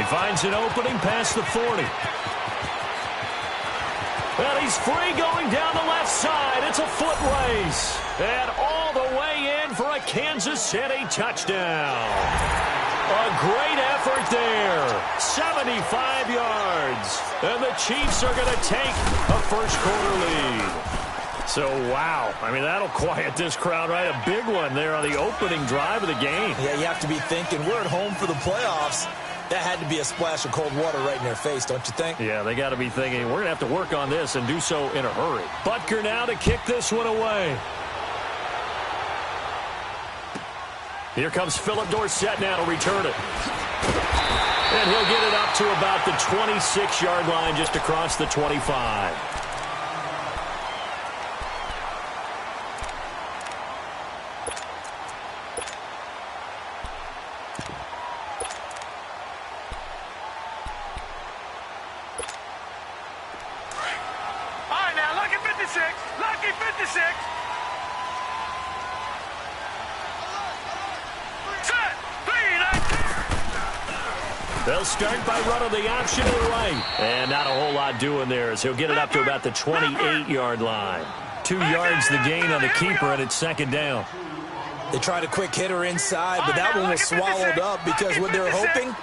finds an opening past the 40. And he's free going down the left side. It's a foot race. And all the way in for a Kansas City touchdown. A great effort there. 75 yards. And the Chiefs are going to take a first-quarter lead. So, wow. I mean, that'll quiet this crowd, right? A big one there on the opening drive of the game. Yeah, you have to be thinking, we're at home for the playoffs. That had to be a splash of cold water right in their face, don't you think? Yeah, they got to be thinking, we're going to have to work on this and do so in a hurry. Butker now to kick this one away. Here comes Philip Dorsett now to return it. And he'll get it up to about the 26-yard line just across the 25. Lucky 56. Set. They'll start by running the option to the right. And not a whole lot doing there as he'll get it up to about the 28-yard line. 2 yards the gain on the keeper, and it's second down. They tried a quick hitter inside, but that one was swallowed up because what they're hoping,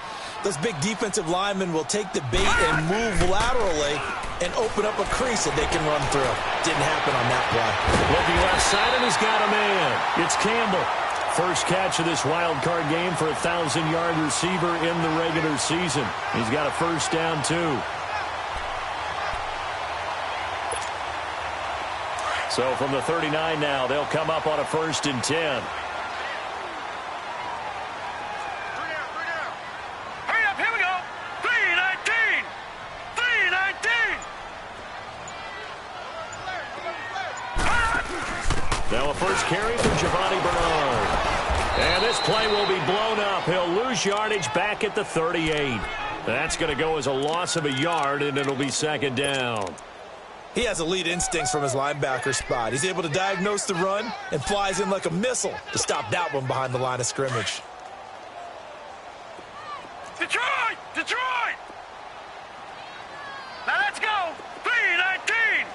those big defensive linemen will take the bait and move laterally and open up a crease that they can run through. Didn't happen on that play. Looking left side, and he's got a man. It's Campbell. First catch of this wild card game for a 1,000-yard receiver in the regular season. He's got a first down, too. So from the 39 now, they'll come up on a 1st and 10. Now a first carry for Giovanni Bernard. And this play will be blown up. He'll lose yardage back at the 38. That's going to go as a loss of a yard, and it'll be second down. He has elite instincts from his linebacker spot. He's able to diagnose the run and flies in like a missile to stop that one behind the line of scrimmage. Detroit! Detroit! Now let's go! 3-19!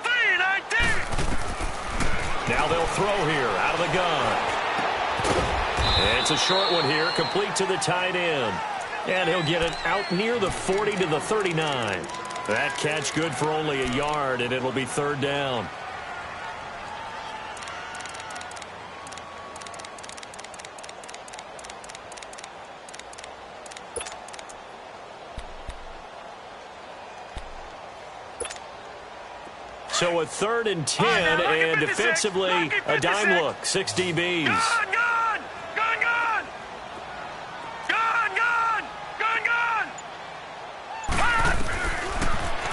3-19! Now they'll throw here out of the gun. And it's a short one here, complete to the tight end. And he'll get it out near the 40 to the 39. That catch good for only a yard, and it'll be third down. So a 3rd and 10, and defensively a dime look. 6 DBs. Gone, gone! Gone, gone! Gone, gone! Gone, gone!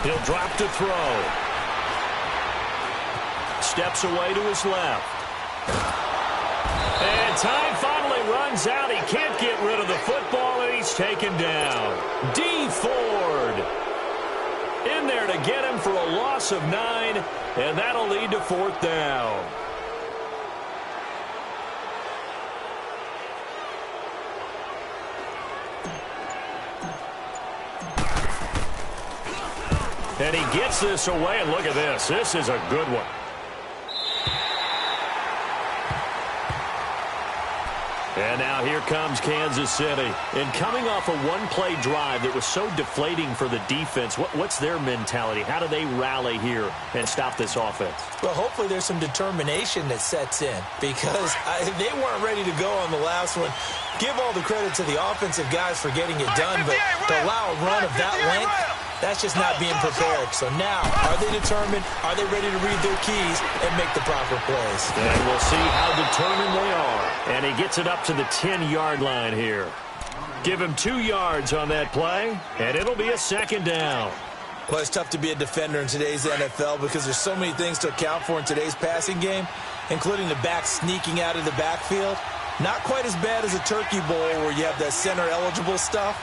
He'll drop to throw. Steps away to his left. And time finally runs out. He can't get rid of the football, and he's taken down. D. Ford in there to get him for a loss of 9, and that'll lead to 4th down. And he gets this away, and look at this. This is a good one. And now here comes Kansas City. And coming off a one-play drive that was so deflating for the defense, what's their mentality? How do they rally here and stop this offense? Well, hopefully there's some determination that sets in because they weren't ready to go on the last one. Give all the credit to the offensive guys for getting it done, but to allow a run of that length, that's just not being prepared. So now, are they determined? Are they ready to read their keys and make the proper plays? And we'll see how determined they are. And he gets it up to the 10-yard line here. Give him 2 yards on that play, and it'll be a second down. Well, it's tough to be a defender in today's NFL because there's so many things to account for in today's passing game, including the back sneaking out of the backfield. Not quite as bad as a turkey bowl where you have that center-eligible stuff,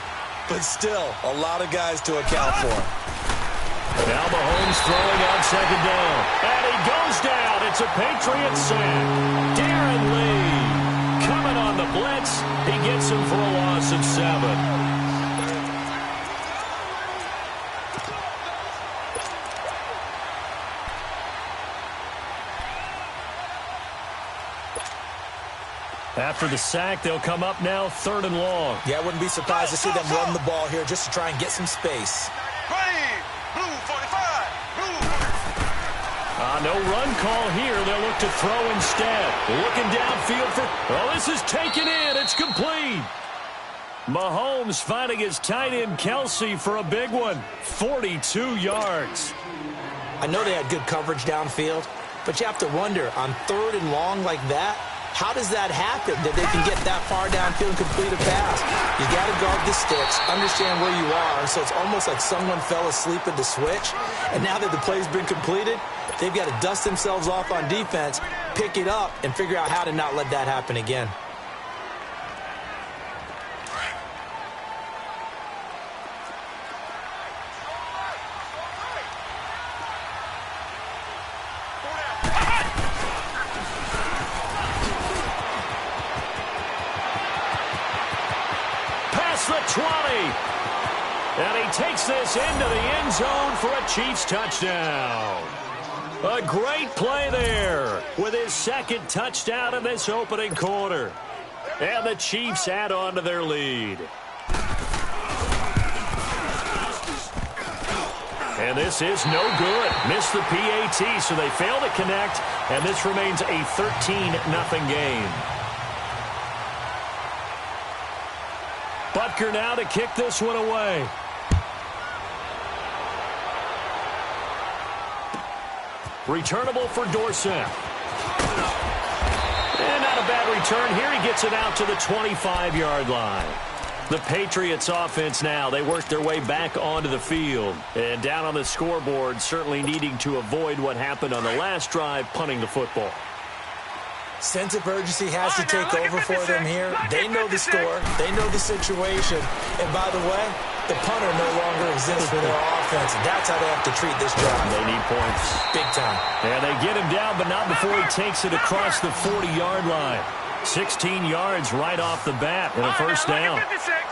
but still a lot of guys to account for. Now Mahomes throwing on second down. And he goes down. It's a Patriot sack. Darren Lee coming on the blitz. He gets him for a loss of 7. After the sack, they'll come up now 3rd and long. Yeah, I wouldn't be surprised to see them run the ball here just to try and get some space. Blue 45. Blue 45. No run call here. They'll look to throw instead. Looking downfield for... Oh, this is taken in. It's complete. Mahomes finding his tight end Kelsey for a big one. 42 yards. I know they had good coverage downfield, but you have to wonder, on 3rd and long like that, how does that happen, that they can get that far downfield and complete a pass? You got to guard the sticks, understand where you are, so it's almost like someone fell asleep at the switch, and now that the play's been completed, they've got to dust themselves off on defense, pick it up, and figure out how to not let that happen again. The 20. And he takes this into the end zone for a Chiefs touchdown. A great play there with his 2nd touchdown in this opening quarter. And the Chiefs add on to their lead. And this is no good. Missed the PAT, so they fail to connect. And this remains a 13-0 game. Butker now to kick this one away. Returnable for Dorsett. And not a bad return here. He gets it out to the 25-yard line. The Patriots offense now, they work their way back onto the field. And down on the scoreboard, certainly needing to avoid what happened on the last drive, punting the football. Sense of urgency has to take over for them here. They know the score. They know the situation. And by the way, the punter no longer exists for their offense. That's how they have to treat this job. They need points. Big time. And they get him down, but not before he takes it across the 40-yard line. 16 yards right off the bat and a first down.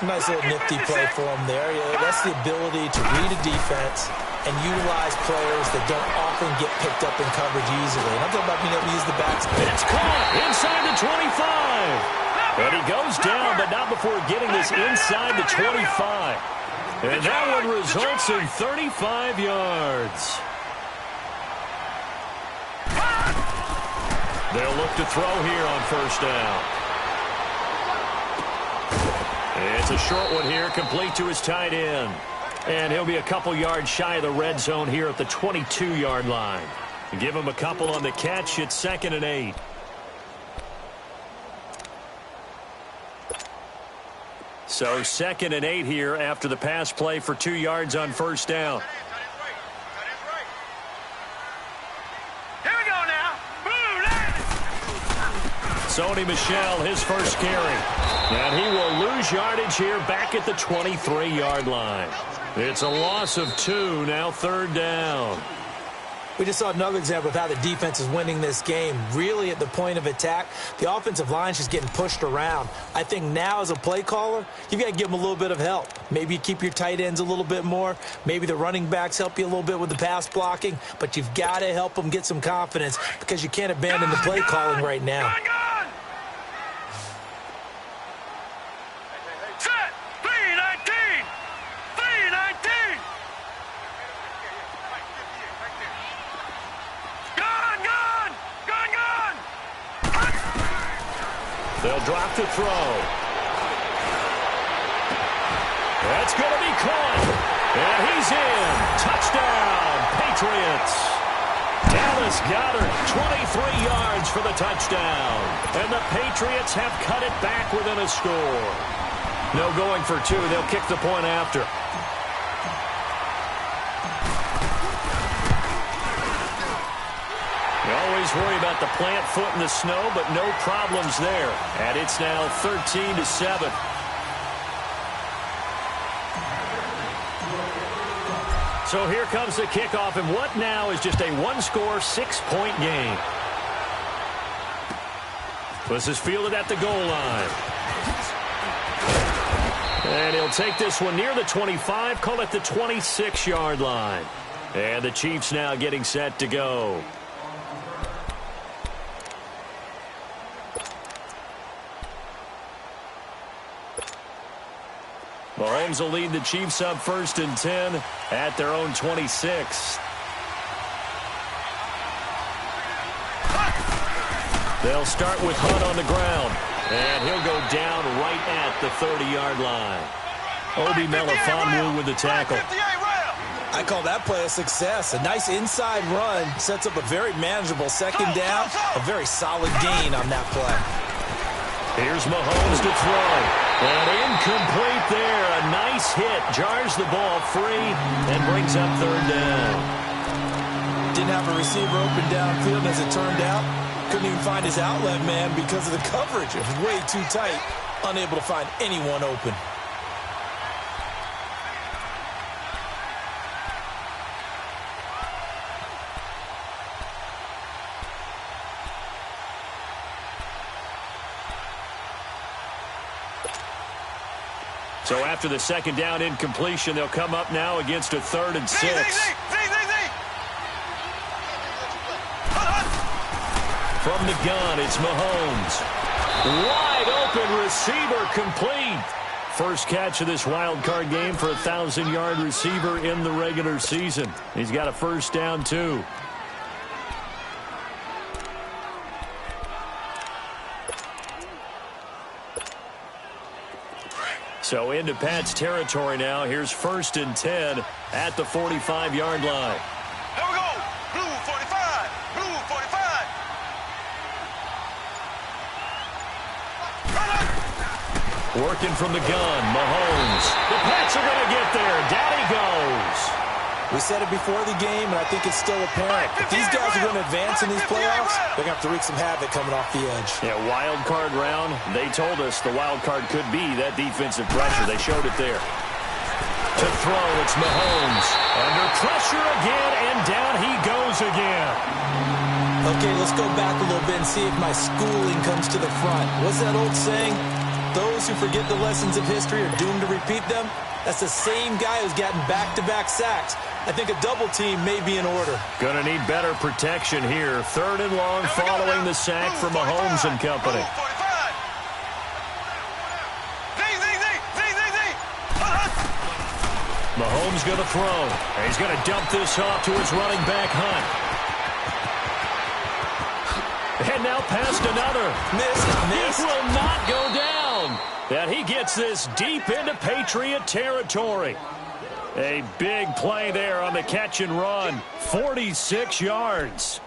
Nice little nifty play for him there. Yeah, that's the ability to read a defense and utilize players that don't often get picked up in coverage easily. And I'm talking about being able to use the backs. It's caught inside the 25. And he goes down, but not before getting this inside the 25. And that one results in 35 yards. They'll look to throw here on first down. It's a short one here, complete to his tight end. And he'll be a couple yards shy of the red zone here at the 22-yard line. Give him a couple on the catch. It's 2nd and 8. So 2nd and 8 here after the pass play for 2 yards on first down. Sony Michel, his first carry. And he will lose yardage here back at the 23-yard line. It's a loss of 2, now 3rd down. We just saw another example of how the defense is winning this game. Really at the point of attack, the offensive line is just getting pushed around. I think now as a play caller, you've got to give them a little bit of help. Maybe you keep your tight ends a little bit more. Maybe the running backs help you a little bit with the pass blocking. But you've got to help them get some confidence because you can't abandon the play calling right now. They'll drop to throw. That's going to be caught. And he's in. Touchdown, Patriots. Dallas Goedert, 23 yards for the touchdown. And the Patriots have cut it back within a score. No going for 2. They'll kick the point after. You always worry about the plant foot in the snow, but no problems there. And it's now 13-7. So here comes the kickoff, and what now is just a one-score, 6-point game. This is fielded at the goal line. And he'll take this one near the 25, call it the 26-yard line. And the Chiefs now getting set to go. Mahomes will lead the Chiefs up 1st and 10 at their own 26. They'll start with Hunt on the ground, and he'll go down right at the 30-yard line. Obi Melifonwu with the tackle. I call that play a success. A nice inside run sets up a very manageable second down. A very solid gain on that play. Here's Mahomes to throw. And incomplete there. A nice hit. Jars the ball free and brings up 3rd down. Didn't have a receiver open downfield, as it turned out. Couldn't even find his outlet man because of the coverage. It was way too tight. Unable to find anyone open. So after the second down incompletion, they'll come up now against a 3rd and 6. From the gun, it's Mahomes. Wide open receiver complete. First catch of this wild card game for a 1,000-yard receiver in the regular season. He's got a first down, too. So into Pat's territory now. Here's 1st and 10 at the 45-yard line. Here we go. Blue 45. Blue 45. Working from the gun, Mahomes. The Pats are going to get there. Down he goes. We said it before the game, and I think it's still apparent. If these guys are going to advance in these playoffs, they're going to have to wreak some havoc coming off the edge. Yeah, wild card round. They told us the wild card could be that defensive pressure. They showed it there. To throw, it's Mahomes. Under pressure again, and down he goes again. Okay, let's go back a little bit and see if my schooling comes to the front. What's that old saying? Those who forget the lessons of history are doomed to repeat them. That's the same guy who's gotten back-to-back sacks. I think a double team may be in order. Going to need better protection here. 3rd and long following the sack from Mahomes and company. Mahomes going to throw. And he's going to dump this off to his running back, Hunt. And now past another. Missed. He will not go down. And he gets this deep into Patriot territory. A big play there on the catch and run. 46 yards.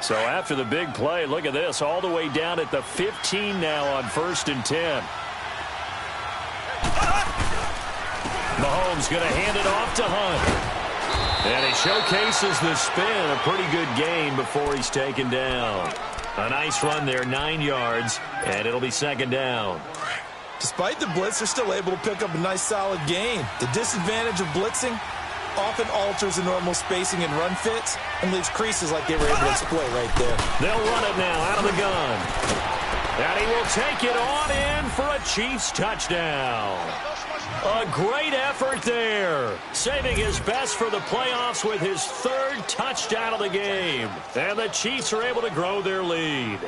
So after the big play, look at this. All the way down at the 15 now on 1st and 10. Mahomes going to hand it off to Hunt. And he showcases the spin. A pretty good gain before he's taken down. A nice run there, 9 yards, and it'll be 2nd down. Despite the blitz, they're still able to pick up a nice, solid gain. The disadvantage of blitzing often alters the normal spacing and run fits and leaves creases like they were able to exploit right there. They'll run it now out of the gun. And he will take it on in for a Chiefs touchdown. A great effort there. Saving his best for the playoffs with his 3rd touchdown of the game. And the Chiefs are able to grow their lead.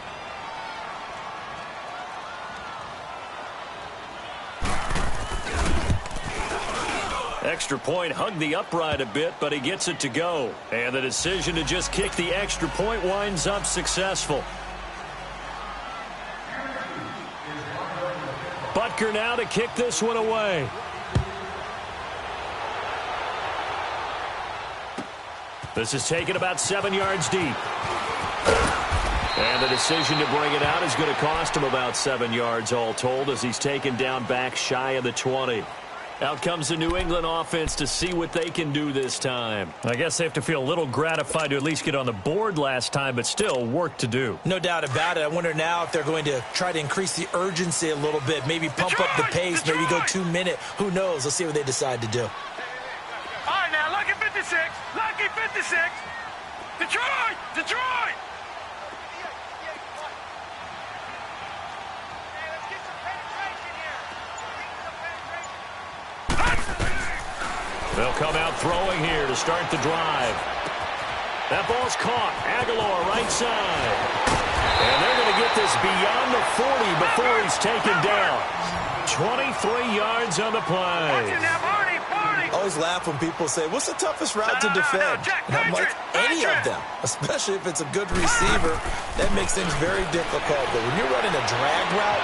Extra point hugged the upright a bit, but he gets it to go. And the decision to just kick the extra point winds up successful. Butker now to kick this one away. This is taken about 7 yards deep. And the decision to bring it out is going to cost him about 7 yards all told as he's taken down back shy of the 20. Out comes the New England offense to see what they can do this time. I guess they have to feel a little gratified to at least get on the board last time, but still work to do. No doubt about it. I wonder now if they're going to try to increase the urgency a little bit, maybe pump up the pace, maybe go 2-minute. Who knows? Let's see what they decide to do. All right, now, lucky 56. Lucky 56. Detroit! Detroit! They'll come out throwing here to start the drive. That ball's caught. Aguilar right side. And they're going to get this beyond the 40 before he's taken down. 23 yards on the play. Always laugh when people say, what's the toughest route to defend? And I'm like, any of them, especially if it's a good receiver. That makes things very difficult. But when you're running a drag route,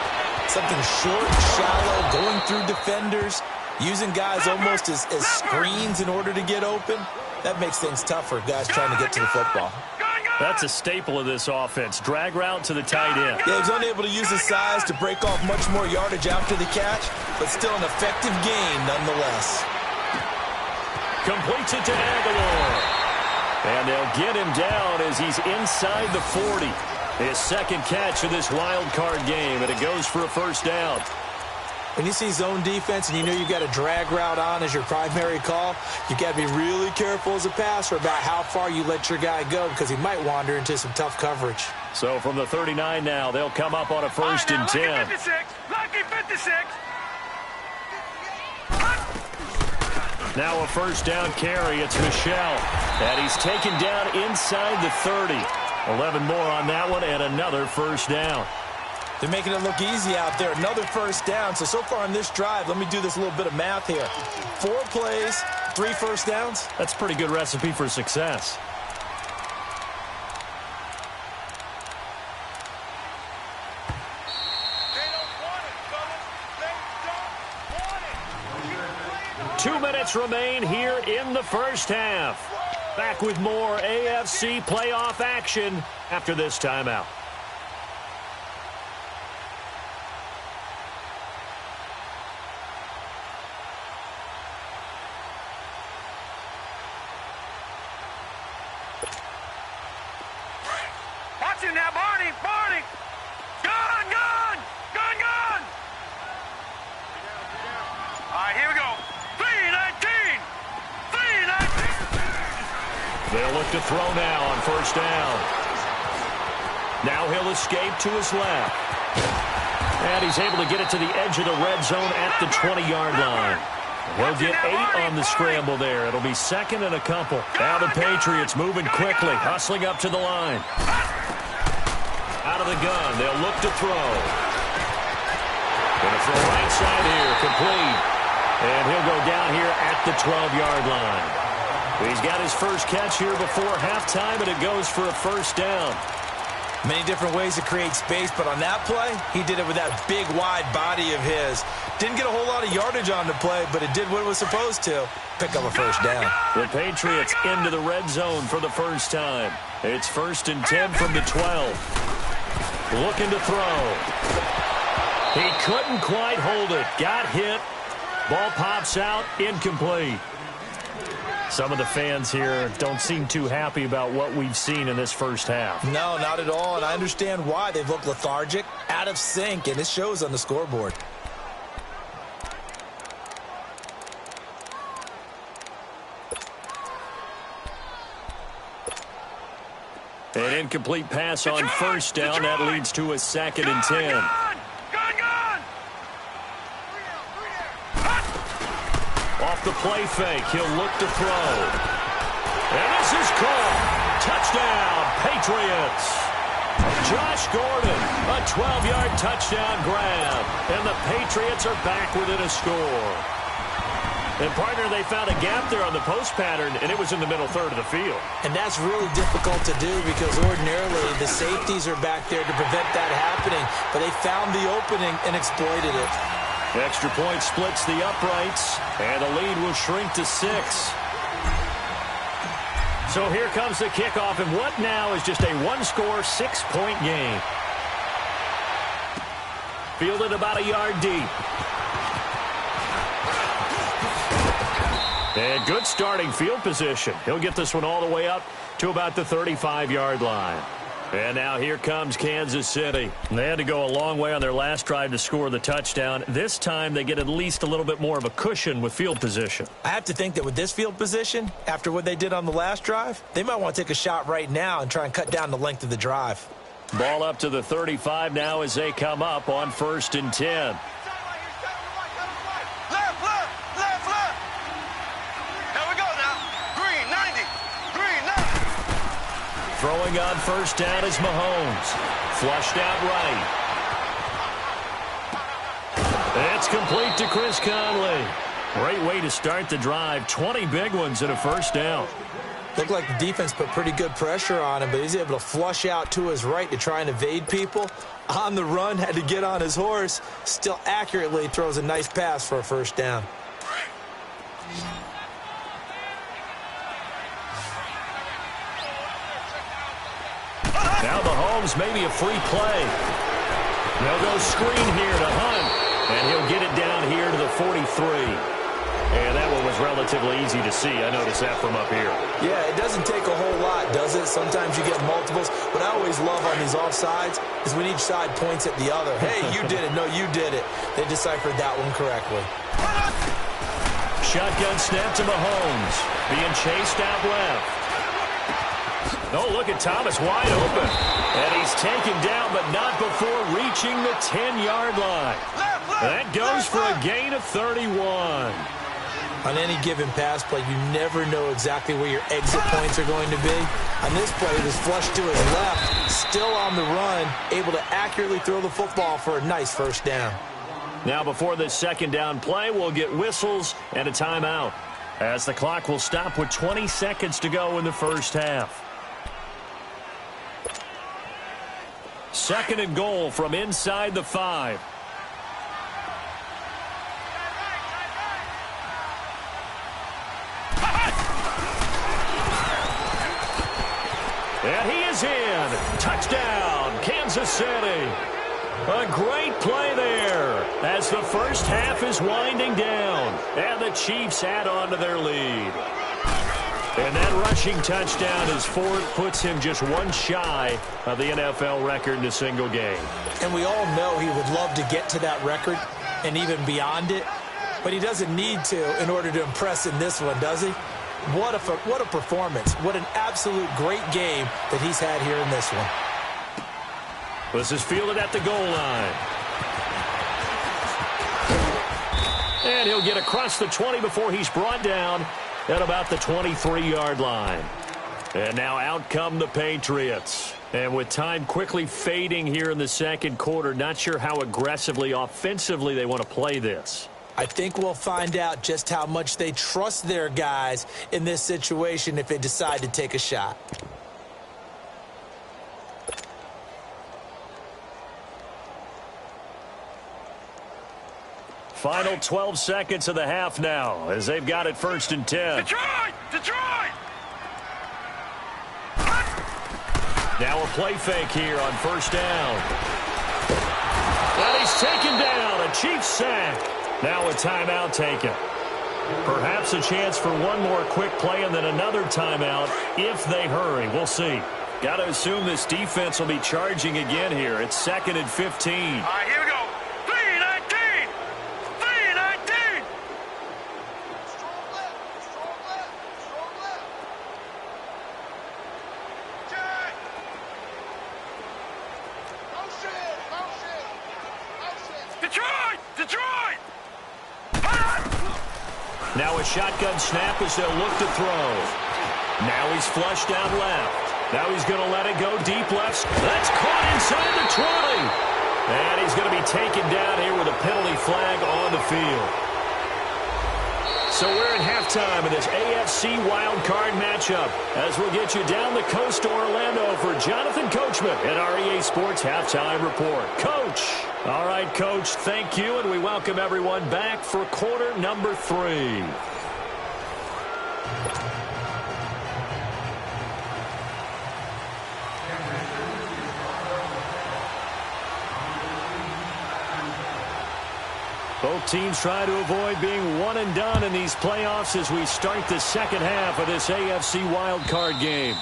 something short, shallow, going through defenders, using guys almost as screens in order to get open, that makes things tough for guys trying to get to the football. That's a staple of this offense. Drag route to the tight end. Yeah, he's unable to use his size to break off much more yardage after the catch, but still an effective gain nonetheless. Completes it to Aguilar. And they'll get him down as he's inside the 40. His second catch of this wild card game, and it goes for a first down. When you see zone defense and you know you've got a drag route on as your primary call, you've got to be really careful as a passer about how far you let your guy go because he might wander into some tough coverage. So from the 39 now, they'll come up on a first and 10. Lucky 56. Lucky 56. Now a first down carry. It's Michel. And he's taken down inside the 30. 11 more on that one and another first down. They're making it look easy out there. Another first down. So far on this drive, let me do this little bit of math here. 4 plays, 3 first downs. That's a pretty good recipe for success. They don't want it, fellas. They don't want it. 2 minutes remain here in the first half. Back with more AFC playoff action after this timeout. Watch it now, Barney. Barney. Gun, gun. Gun, gun. All right, here we go. 3-19. 3-19. They'll look to throw now on first down. Now he'll escape to his left. And he's able to get it to the edge of the red zone at the 20-yard line. He'll get 8 on the scramble there. It'll be second and a couple. Now the Patriots moving quickly, hustling up to the line. Out of the gun, they'll look to throw. Going to throw right side here, complete. And he'll go down here at the 12-yard line. He's got his first catch here before halftime, and it goes for a first down. Many different ways to create space, but on that play, he did it with that big, wide body of his. Didn't get a whole lot of yardage on the play, but it did what it was supposed to. Pick up a first down. The Patriots into the red zone for the first time. It's first and 10 from the 12. Looking to throw. He couldn't quite hold it. Got hit. Ball pops out. Incomplete. Some of the fans here don't seem too happy about what we've seen in this first half. No, not at all, and I understand why. They've looked lethargic, out of sync, and it shows on the scoreboard. An incomplete pass on first down. That leads to a second and 10. Off the play fake, he'll look to throw. And this is caught. Touchdown, Patriots. Josh Gordon, a 12-yard touchdown grab. And the Patriots are back within a score. And, partner, they found a gap there on the post pattern, and it was in the middle third of the field. And that's really difficult to do because ordinarily the safeties are back there to prevent that happening. But they found the opening and exploited it. Extra point splits the uprights, and the lead will shrink to 6. So here comes the kickoff, and what now is just a one-score, 6-point game. Fielded about a yard deep. And good starting field position. He'll get this one all the way up to about the 35-yard line. And now here comes Kansas City. They had to go a long way on their last drive to score the touchdown. This time they get at least a little bit more of a cushion with field position. I have to think that with this field position, after what they did on the last drive, they might want to take a shot right now and try and cut down the length of the drive. Ball up to the 35 now as they come up on first and 10. Throwing on first down is Mahomes. Flushed out right. It's complete to Chris Conley. Great way to start the drive. 20 big ones and a first down. Looked like the defense put pretty good pressure on him, but he's able to flush out to his right to try and evade people. On the run, had to get on his horse. Still accurately throws a nice pass for a first down. Now Mahomes, maybe a free play. They'll go screen here to Hunt, and he'll get it down here to the 43. And that one was relatively easy to see. I noticed that from up here. Yeah, it doesn't take a whole lot, does it? Sometimes you get multiples. What I always love on these offsides is when each side points at the other. Hey, you did it. No, you did it. They deciphered that one correctly. Shotgun snap to Mahomes. Being chased out left. Oh, look at Thomas wide open. And he's taken down, but not before reaching the 10-yard line. That goes for a gain of 31. On any given pass play, you never know exactly where your exit points are going to be. On this play, it was flushed to his left, still on the run, able to accurately throw the football for a nice first down. Now before this second down play, we'll get whistles and a timeout, as the clock will stop with 20 seconds to go in the first half. Second and goal from inside the 5. And he is in. Touchdown, Kansas City. A great play there as the first half is winding down. And the Chiefs add on to their lead. And that rushing touchdown is fourth, puts him just one shy of the NFL record in a single game. And we all know he would love to get to that record and even beyond it. But he doesn't need to in order to impress in this one, does he? What a performance. What an absolute great game that he's had here in this one. This is fielded at the goal line. And he'll get across the 20 before he's brought down at about the 23-yard line. And now out come the Patriots. And with time quickly fading here in the second quarter, not sure how aggressively, offensively they want to play this. I think we'll find out just how much they trust their guys in this situation if they decide to take a shot. Final 12 seconds of the half now as they've got it 1st and 10. Detroit! Detroit! Now a play fake here on 1st down. And he's taken down. A Chiefs sack. Now a timeout taken. Perhaps a chance for one more quick play and then another timeout if they hurry. We'll see. Got to assume this defense will be charging again here. It's 2nd and 15. All right, here we go. 3-19! 3-19! Strong left, strong left, strong left. Jack! Motion! Detroit! Detroit! Now a shotgun snap as they'll look to throw. Now he's flushed out left. Now he's going to let it go deep left. That's caught inside the 20. And he's going to be taken down here with a penalty flag on the field. So we're at halftime of this AFC wildcard matchup as we'll get you down the coast to Orlando for Jonathan Coachman at our EA Sports Halftime Report. Coach. All right, Coach, thank you, and we welcome everyone back for quarter number 3. Both teams try to avoid being one and done in these playoffs as we start the second half of this AFC wildcard game.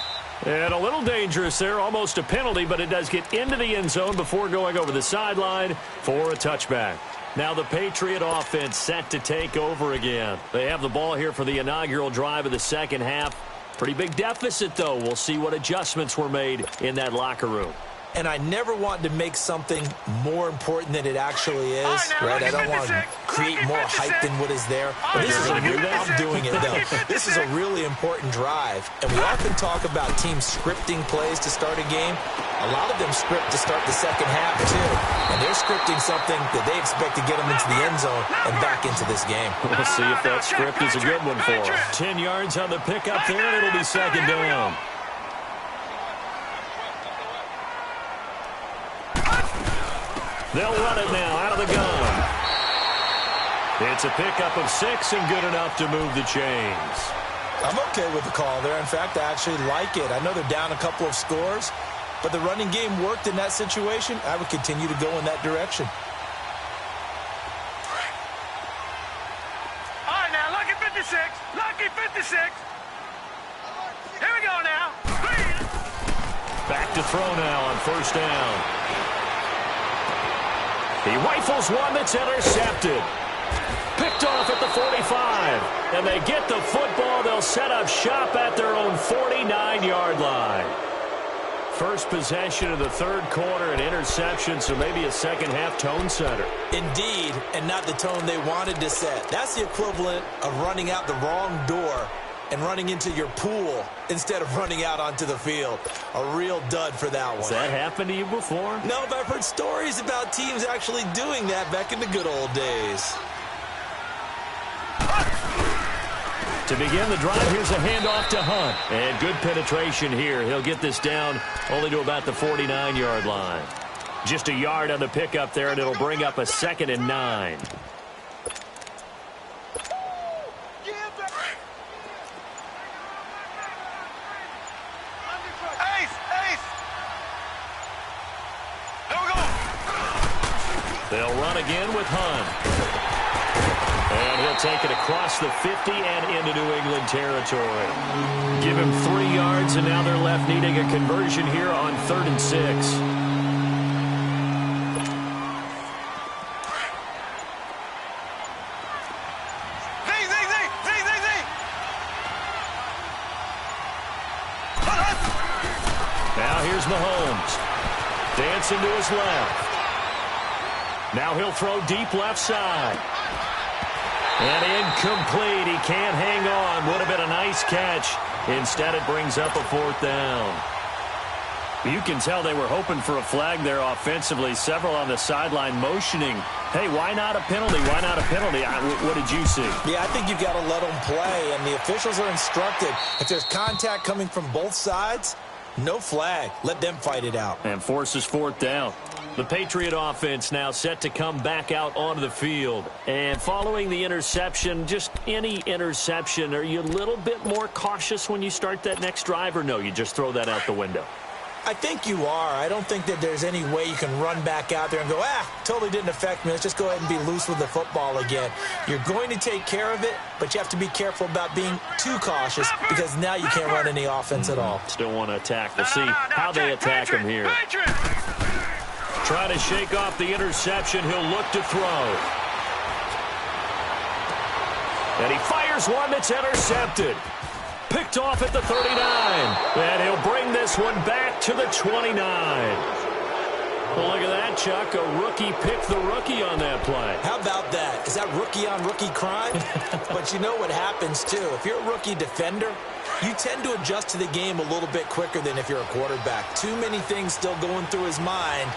And a little dangerous there, almost a penalty, but it does get into the end zone before going over the sideline for a touchback. Now the Patriot offense set to take over again. They have the ball here for the inaugural drive of the second half. Pretty big deficit, though. We'll see what adjustments were made in that locker room. and I never want to make something more important than it actually is, right? I don't want to create more hype than what is there. But this is a really, I'm doing it, though. This is a really important drive, and we often talk about teams scripting plays to start a game. A lot of them script to start the second half, too, and they're scripting something that they expect to get them into the end zone and back into this game. We'll see if that script is a good one for them. 10 yards on the pickup there, and it'll be second down. They'll run it now out of the gun. It's a pickup of 6 and good enough to move the chains. I'm okay with the call there. In fact, I actually like it. I know they're down a couple of scores, but the running game worked in that situation. I would continue to go in that direction. All right, now, lucky 56. Lucky 56. Here we go now. Back to throw now on first down. He rifles one that's intercepted. Picked off at the 45. And they get the football. They'll set up shop at their own 49-yard line. First possession of the third quarter, an interception, so maybe a second-half tone setter. Indeed, and not the tone they wanted to set. That's the equivalent of running out the wrong door and running into your pool instead of running out onto the field. A real dud for that one. Has that happened to you before? No, but I've heard stories about teams actually doing that back in the good old days. To begin the drive, here's a handoff to Hunt. And good penetration here. He'll get this down only to about the 49-yard line. Just a yard on the pickup there, and it'll bring up a 2nd and 9. They'll run again with Hunt. And he'll take it across the 50 and into New England territory. Give him 3 yards, and now they're left needing a conversion here on 3rd and 6. Now here's Mahomes. Dancing to his left. Now he'll throw deep left side. And incomplete. He can't hang on. Would have been a nice catch. Instead, it brings up a 4th down. You can tell they were hoping for a flag there offensively. Several on the sideline motioning. Hey, why not a penalty? Why not a penalty? What did you see? Yeah, I think you've got to let them play. And the officials are instructed, if there's contact coming from both sides, no flag. Let them fight it out. And forces 4th down. The Patriot offense now set to come back out onto the field. And following the interception, just any interception, are you a little bit more cautious when you start that next drive, or no, you just throw that out the window? I think you are. I don't think that there's any way you can run back out there and go, totally didn't affect me. Let's just go ahead and be loose with the football again. You're going to take care of it, but you have to be careful about being too cautious because now you can't run any offense at all. Still want to attack. We'll see how they attack him here. Trying to shake off the interception. He'll look to throw. And he fires one that's intercepted. Picked off at the 39. And he'll bring this one back to the 29. Well, look at that, Chuck. A rookie picked the rookie on that play. How about that? Is that rookie-on-rookie crime? But you know what happens, too. If you're a rookie defender, you tend to adjust to the game a little bit quicker than if you're a quarterback. Too many things still going through his mind.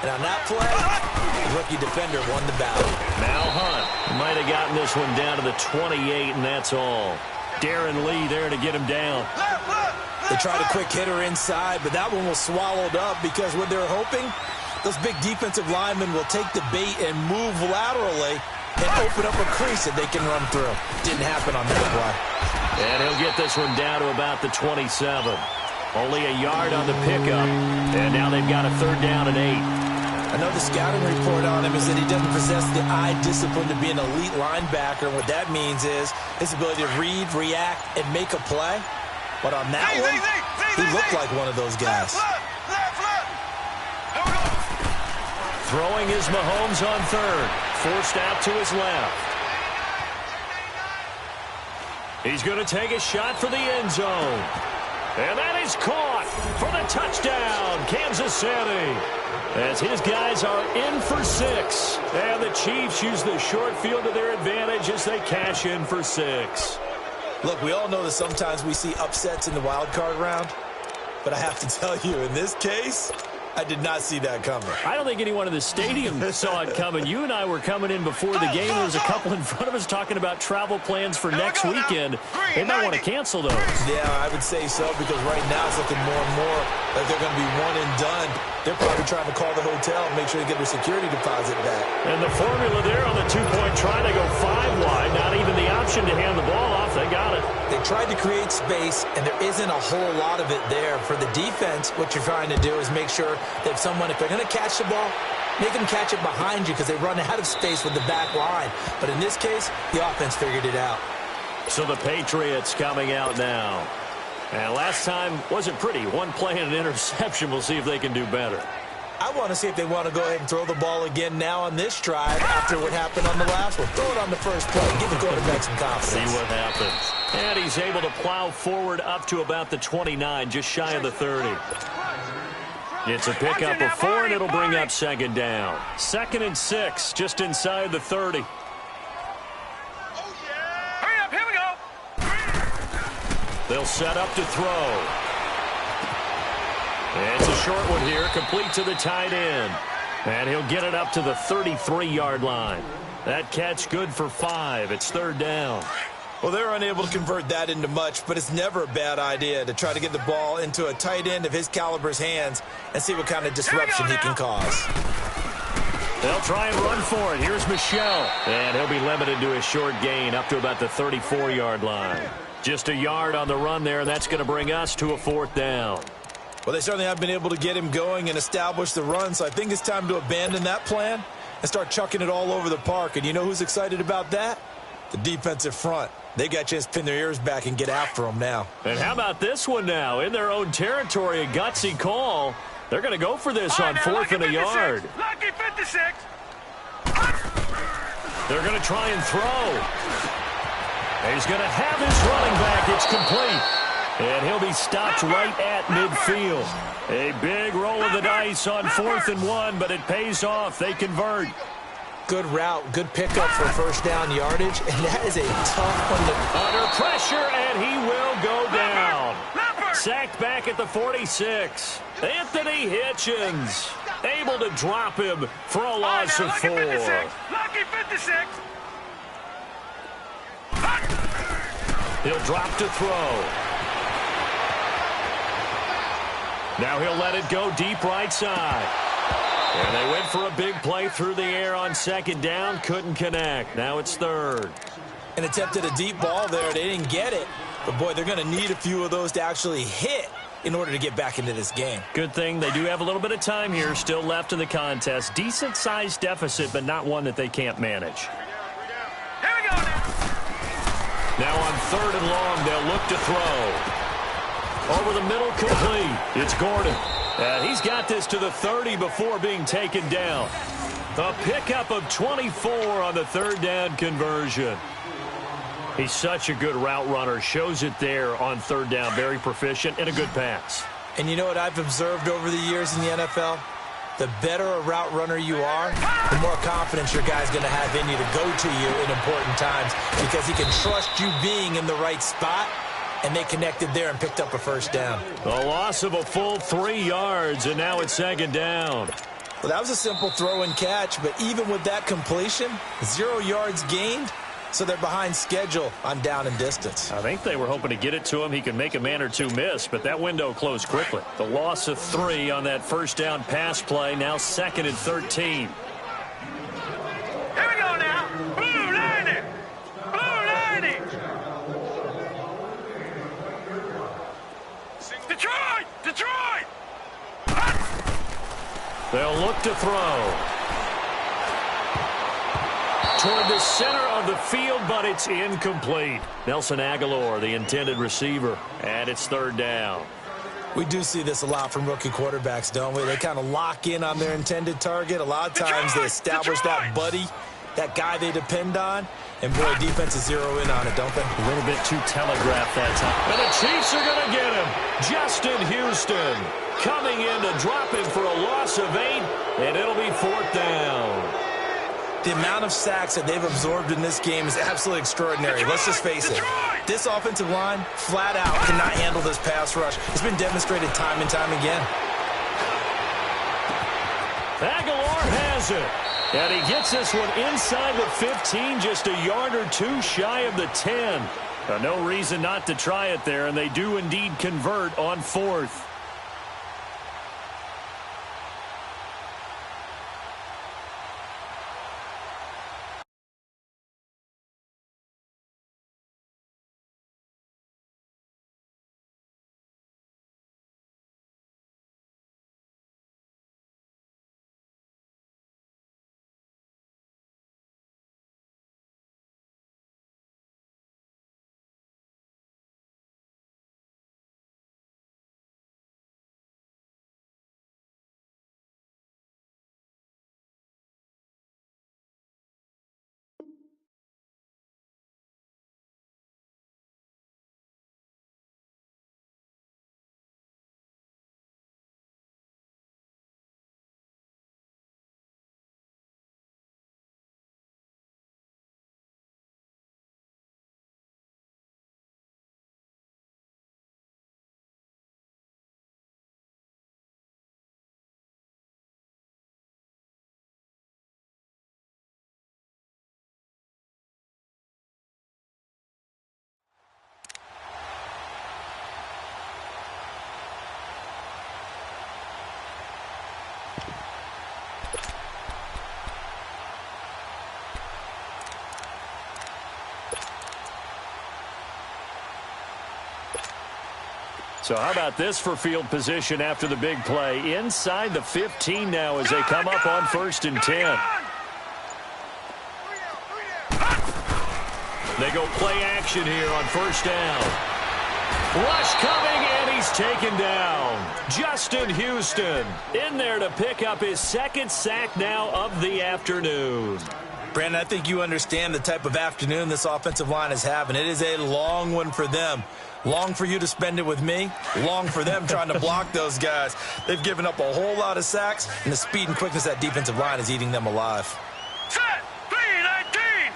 And on that play, the rookie defender won the battle. Now Hunt might have gotten this one down to the 28, and that's all. Darren Lee there to get him down. They tried a quick hitter inside, but that one was swallowed up because what they're hoping, those big defensive linemen will take the bait and move laterally and open up a crease that they can run through. Didn't happen on that play. And he'll get this one down to about the 27. Only a yard on the pickup, and now they've got a 3rd down and 8. I know the scouting report on him is that he doesn't possess the eye discipline to be an elite linebacker. What that means is his ability to read, react, and make a play. But on that one, he looked like one of those guys. Throwing is Mahomes on 3rd. Forced out to his left. He's going to take a shot for the end zone. And that is caught for the touchdown, Kansas City. As his guys are in for 6. And the Chiefs use the short field to their advantage as they cash in for 6. Look, we all know that sometimes we see upsets in the wild card round. But I have to tell you, in this case, I did not see that coming. I don't think anyone in the stadium saw it coming. You and I were coming in before the game. There was a couple in front of us talking about travel plans for next weekend. They might want to cancel those. Yeah, I would say so, because right now it's looking more and more like they're going to be one and done. They're probably trying to call the hotel and make sure they get their security deposit back. And the formula there on the two-point try to go 5 wide. Not even the option to hand the ball off. They got it. They tried to create space, and there isn't a whole lot of it there. For the defense, what you're trying to do is make sure that if they're going to catch the ball, make them catch it behind you because they run out of space with the back line. But in this case, the offense figured it out. So the Patriots coming out now. And last time wasn't pretty. One play and an interception. We'll see if they can do better. I want to see if they want to go ahead and throw the ball again now on this drive after what happened on the last one. Throw it on the first play. Give the quarterback some confidence. See what happens. And he's able to plow forward up to about the 29, just shy of the 30. It's a pickup of 4, and it'll bring up second down. 2nd and 6, just inside the 30. Hurry up, here we go. They'll set up to throw. It's a short one here, complete to the tight end. And he'll get it up to the 33-yard line. That catch good for 5. It's 3rd down. Well, they're unable to convert that into much, but it's never a bad idea to try to get the ball into a tight end of his caliber's hands and see what kind of disruption he can cause. They'll try and run for it. Here's Michel. And he'll be limited to a short gain up to about the 34-yard line. Just a yard on the run there, and that's going to bring us to a 4th down. Well, they certainly have been able to get him going and establish the run, so I think it's time to abandon that plan and start chucking it all over the park. And you know who's excited about that? The defensive front. They got a chance to pin their ears back and get after them now. And how about this one now? In their own territory, a gutsy call. They're going to go for this on 4th and a yard. Lucky 56. They're going to try and throw. He's going to have his running back. It's complete. And he'll be stopped right at midfield. A big roll of the dice on 4th and 1, but it pays off. They convert. Good route, good pickup for first down yardage, and that is a tough one to... Under pressure, and he will go down. Sacked back at the 46. Anthony Hitchens able to drop him for a loss of 4. Lucky 56. He'll drop to throw. Now he'll let it go deep right side. And they went for a big play through the air on 2nd down. Couldn't connect. Now it's 3rd. And attempted a deep ball there. They didn't get it. But, boy, they're going to need a few of those to actually hit in order to get back into this game. Good thing they do have a little bit of time here still left in the contest. Decent-sized deficit, but not one that they can't manage. Here we go now. Now on 3rd and long, they'll look to throw. Over the middle, complete. It's Gordon. And he's got this to the 30 before being taken down. A pickup of 24 on the 3rd down conversion. He's such a good route runner. Shows it there on 3rd down. Very proficient and a good pass. And you know what I've observed over the years in the NFL? The better a route runner you are, the more confidence your guy's going to have in you to go to you in important times because he can trust you being in the right spot. And they connected there and picked up a first down. A loss of a full 3 yards, and now it's 2nd down. Well, that was a simple throw and catch, but even with that completion, 0 yards gained, so they're behind schedule on down and distance. I think they were hoping to get it to him. He could make a man or two miss, but that window closed quickly. The loss of 3 on that first down pass play, now 2nd and 13. Here we go now. Blue 90. Blue 90. Detroit! Detroit! They'll look to throw. Toward the center of the field, but it's incomplete. Nelson Aguilar, the intended receiver, and it's 3rd down. We do see this a lot from rookie quarterbacks, don't we? They kind of lock in on their intended target. A lot of times they establish that buddy, that guy they depend on. And, boy, defenses zero in on it, don't they? A little bit too telegraphed that time. And the Chiefs are going to get him. Justin Houston. coming in to drop him for a loss of 8, and it'll be 4th down. The amount of sacks that they've absorbed in this game is absolutely extraordinary. Let's just face it. This offensive line, flat out, cannot handle this pass rush. It's been demonstrated time and time again. Aguilar has it. And he gets this one inside the 15, just a yard or two shy of the 10. No reason not to try it there, and they do indeed convert on 4th. So how about this for field position after the big play? Inside the 15 now as they come up on 1st and 10. They go play action here on 1st down. Rush coming, and he's taken down. Justin Houston in there to pick up his 2nd sack now of the afternoon. Brandon, I think you understand the type of afternoon this offensive line is having. It is a long one for them. Long for you to spend it with me. Long for them trying to block those guys. They've given up a whole lot of sacks, and the speed and quickness of that defensive line is eating them alive. Set. 3-19.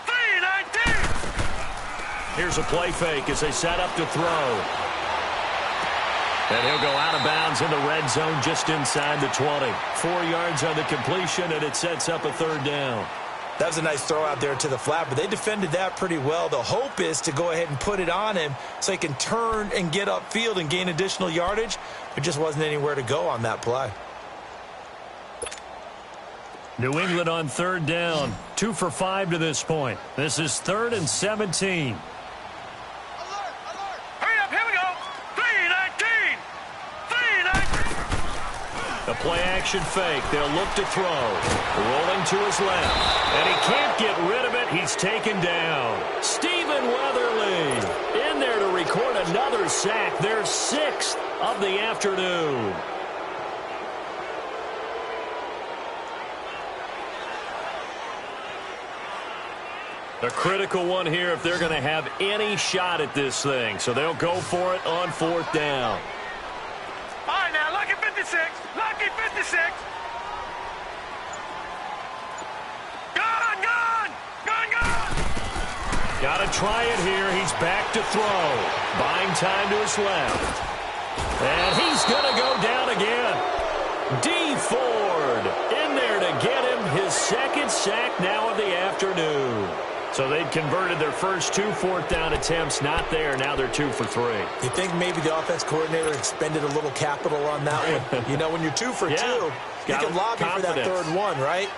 3-19. Here's a play fake as they set up to throw. And he'll go out of bounds in the red zone just inside the 20. 4 yards on the completion, and it sets up a 3rd down. That was a nice throw out there to the flat, but they defended that pretty well. The hope is to go ahead and put it on him so he can turn and get upfield and gain additional yardage. There just wasn't anywhere to go on that play. New England on 3rd down. 2 for 5 to this point. This is 3rd and 17. The play-action fake. They'll look to throw. Rolling to his left. And he can't get rid of it. He's taken down. Stephen Weatherly in there to record another sack. Their 6th of the afternoon. A critical one here if they're going to have any shot at this thing. So they'll go for it on 4th down. All right, now, lucky 56. Lucky 56. Gone. Got to try it here. He's back to throw. Buying time to his left. And he's going to go down again. D. Ford in there to get him his 2nd sack now of the afternoon. So they'd converted their first 2 4th down attempts. Not there. Now they're 2 for 3. You think maybe the offense coordinator expended a little capital on that one? You know, when you're 2 for 2, you can lobby for that 3rd one, right?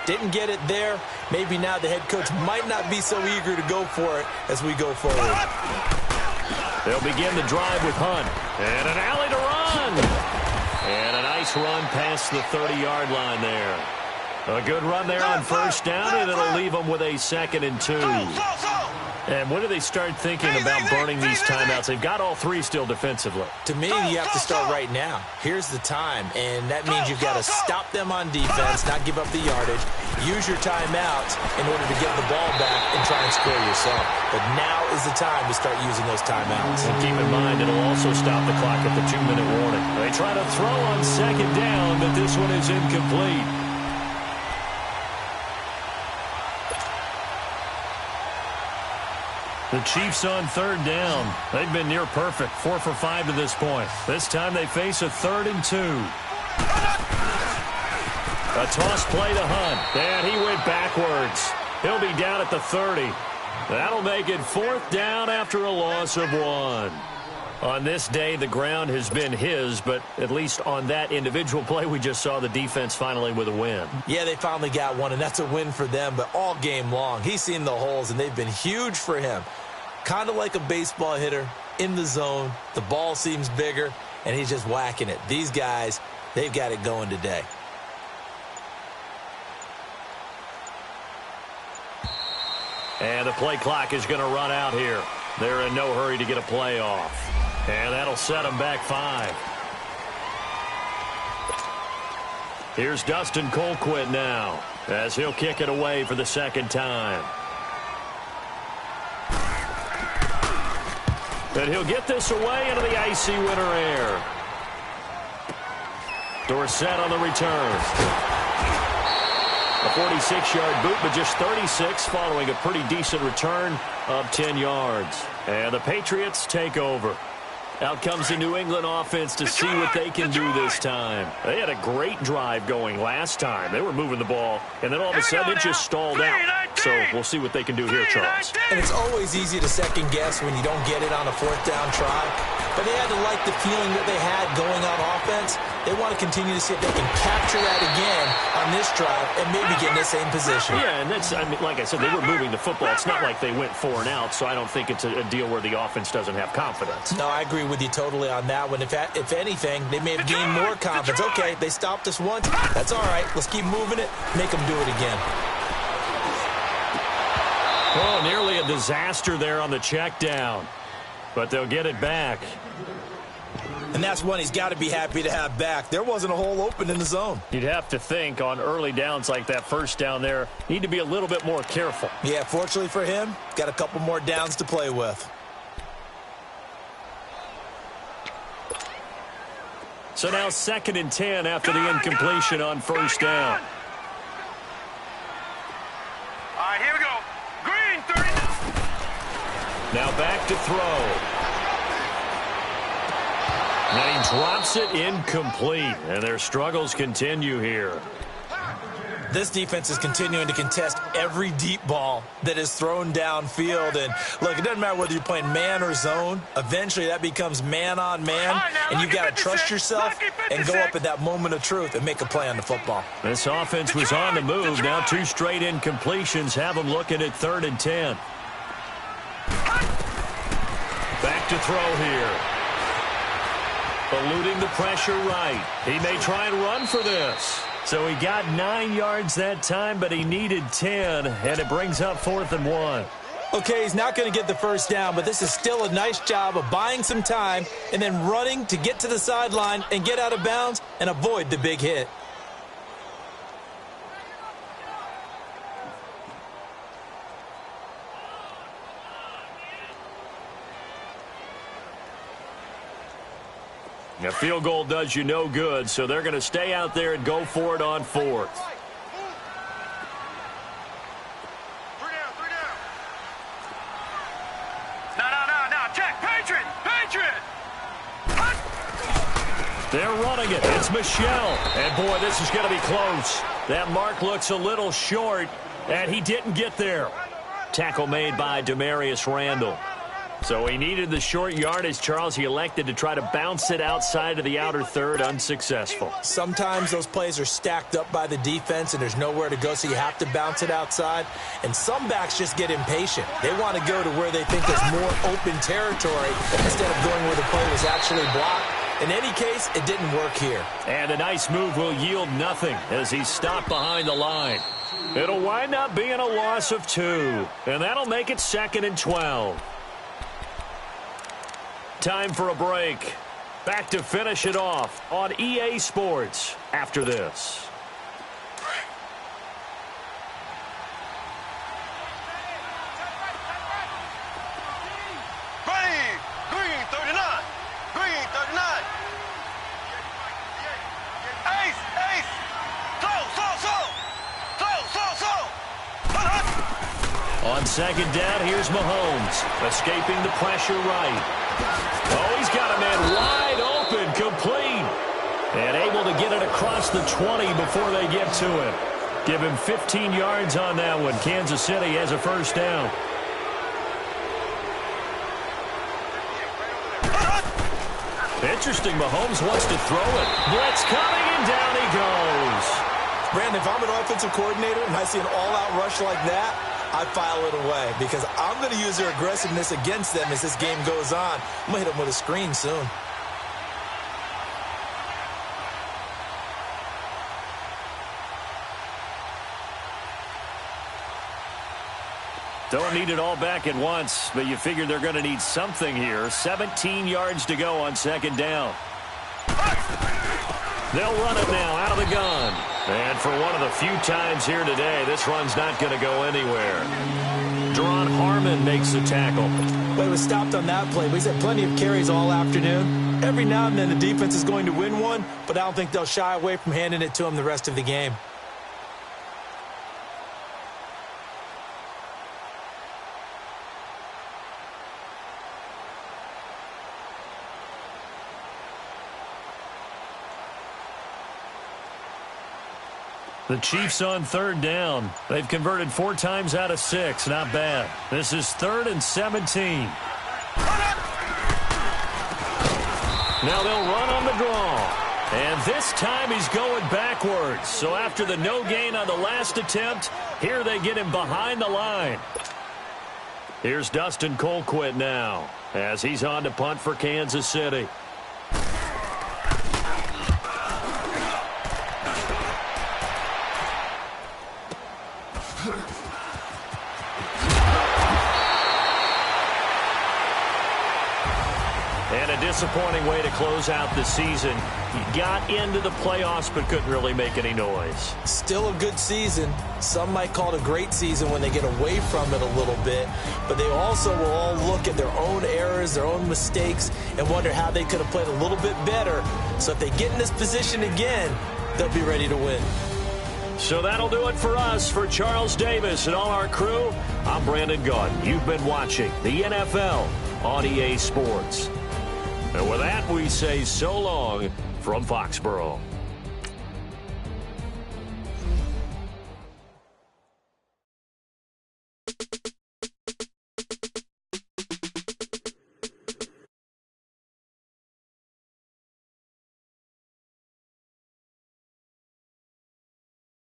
Didn't get it there. Maybe now the head coach might not be so eager to go for it as we go forward. They'll begin the drive with Hunt. And an alley to run. And a nice run past the 30-yard line there. A good run there on 1st down, and it'll leave them with a 2nd and 2. And when do they start thinking about burning these timeouts? They've got all three still defensively. To me, you have to start right now. Here's the time, and that means you've got to stop them on defense, not give up the yardage, use your timeouts in order to get the ball back and try and score yourself. But now is the time to start using those timeouts. And keep in mind, it'll also stop the clock at the 2-minute warning. They try to throw on second down, but this one is incomplete. The Chiefs on third down. They've been near perfect, 4 for 5 to this point. This time they face a 3rd and 2. A toss play to Hunt, and he went backwards. He'll be down at the 30. That'll make it 4th down after a loss of 1. On this day, the ground has been his, but at least on that individual play, we just saw the defense finally with a win. Yeah, they finally got one, and that's a win for them, but all game long, he's seen the holes, and they've been huge for him. Kind of like a baseball hitter in the zone. The ball seems bigger, and he's just whacking it. These guys, they've got it going today. And the play clock is going to run out here. They're in no hurry to get a play off. And that'll set them back 5. Here's Dustin Colquitt now, as he'll kick it away for the 2nd time. And he'll get this away into the icy winter air. Dorsett on the return. A 46-yard boot, but just 36 following a pretty decent return of 10 yards. And the Patriots take over. Out comes the New England offense to see what they can do this time. They had a great drive going last time. They were moving the ball, and then all of a sudden it just stalled out. So we'll see what they can do here, Charles. And it's always easy to second guess when you don't get it on a 4th down try. But they had to like the feeling that they had going on offense. They want to continue to see if they can capture that again on this drive and maybe get in the same position. Yeah, and that's, I mean, like I said, they were moving the football. It's not like they went 4 and out, so I don't think it's a deal where the offense doesn't have confidence. No, I agree with you totally on that one. If anything, they may have gained more confidence. Okay, they stopped us once. That's all right. Let's keep moving it. Make them do it again. Oh, nearly a disaster there on the check down. But they'll get it back. And that's one he's got to be happy to have back. There wasn't a hole open in the zone. You'd have to think on early downs like that first down there, need to be a little bit more careful. Yeah, fortunately for him, got a couple more downs to play with. So now 2nd and 10 after the incompletion on 1st down. All right, here we go. Green, 30. Now back to throw. And he drops it incomplete. And their struggles continue here. This defense is continuing to contest every deep ball that is thrown downfield. And, look, it doesn't matter whether you're playing man or zone. Eventually, that becomes man on man. And you've got to trust yourself and go up at that moment of truth and make a play on the football. This offense was on the move. Now 2 straight incompletions have them looking at 3rd and 10. Back to throw here. Eluding the pressure right. He may try and run for this. So he got 9 yards that time, but he needed 10, and it brings up 4th and 1. Okay, he's not going to get the 1st down, but this is still a nice job of buying some time and then running to get to the sideline and get out of bounds and avoid the big hit. A field goal does you no good, so they're going to stay out there and go for it on 4th. 3 down. Now, check. Patriot. They're running it. It's Michel. And, boy, this is going to be close. That mark looks a little short, and he didn't get there. Tackle made by Demarius Randall. So he needed the short yardage, Charles. He elected to try to bounce it outside of the outer third, unsuccessful. Sometimes those plays are stacked up by the defense and there's nowhere to go, so you have to bounce it outside. And some backs just get impatient. They want to go to where they think there's more open territory instead of going where the play was actually blocked. In any case, it didn't work here. And a nice move will yield nothing as he's stopped behind the line. It'll wind up being a loss of 2, and that'll make it 2nd and 12. Time for a break. Back to finish it off on EA Sports after this. Green 39. Green 39. Ace. So. On 2nd down, here's Mahomes, escaping the pressure right. Oh, he's got a man wide open, complete. And able to get it across the 20 before they get to him. Give him 15 yards on that one. Kansas City has a first down. Interesting, Mahomes wants to throw it. Blitz coming, and down he goes. Brandon, if I'm an offensive coordinator and I see an all-out rush like that, I file it away because I'm going to use their aggressiveness against them as this game goes on. I'm going to hit them with a screen soon. Don't need it all back at once, but you figure they're going to need something here. 17 yards to go on 2nd down. They'll run it now out of the gun. And for one of the few times here today, this run's not going to go anywhere. Deron Harmon makes the tackle. Well, he was stopped on that play, but he's had plenty of carries all afternoon. Every now and then the defense is going to win one, but I don't think they'll shy away from handing it to him the rest of the game. The Chiefs on 3rd down. They've converted 4 times out of 6. Not bad. This is 3rd and 17. Now they'll run on the draw. And this time he's going backwards. So after the no gain on the last attempt, here they get him behind the line. Here's Dustin Colquitt now as he's on to punt for Kansas City. And a disappointing way to close out the season. He got into the playoffs but couldn't really make any noise. Still a good season. Some might call it a great season when they get away from it a little bit. But they also will all look at their own errors, their own mistakes, and wonder how they could have played a little bit better. So if they get in this position again, they'll be ready to win. So that'll do it for us. For Charles Davis and all our crew, I'm Brandon Gaudin. You've been watching the NFL on EA Sports. And with that, we say so long from Foxborough.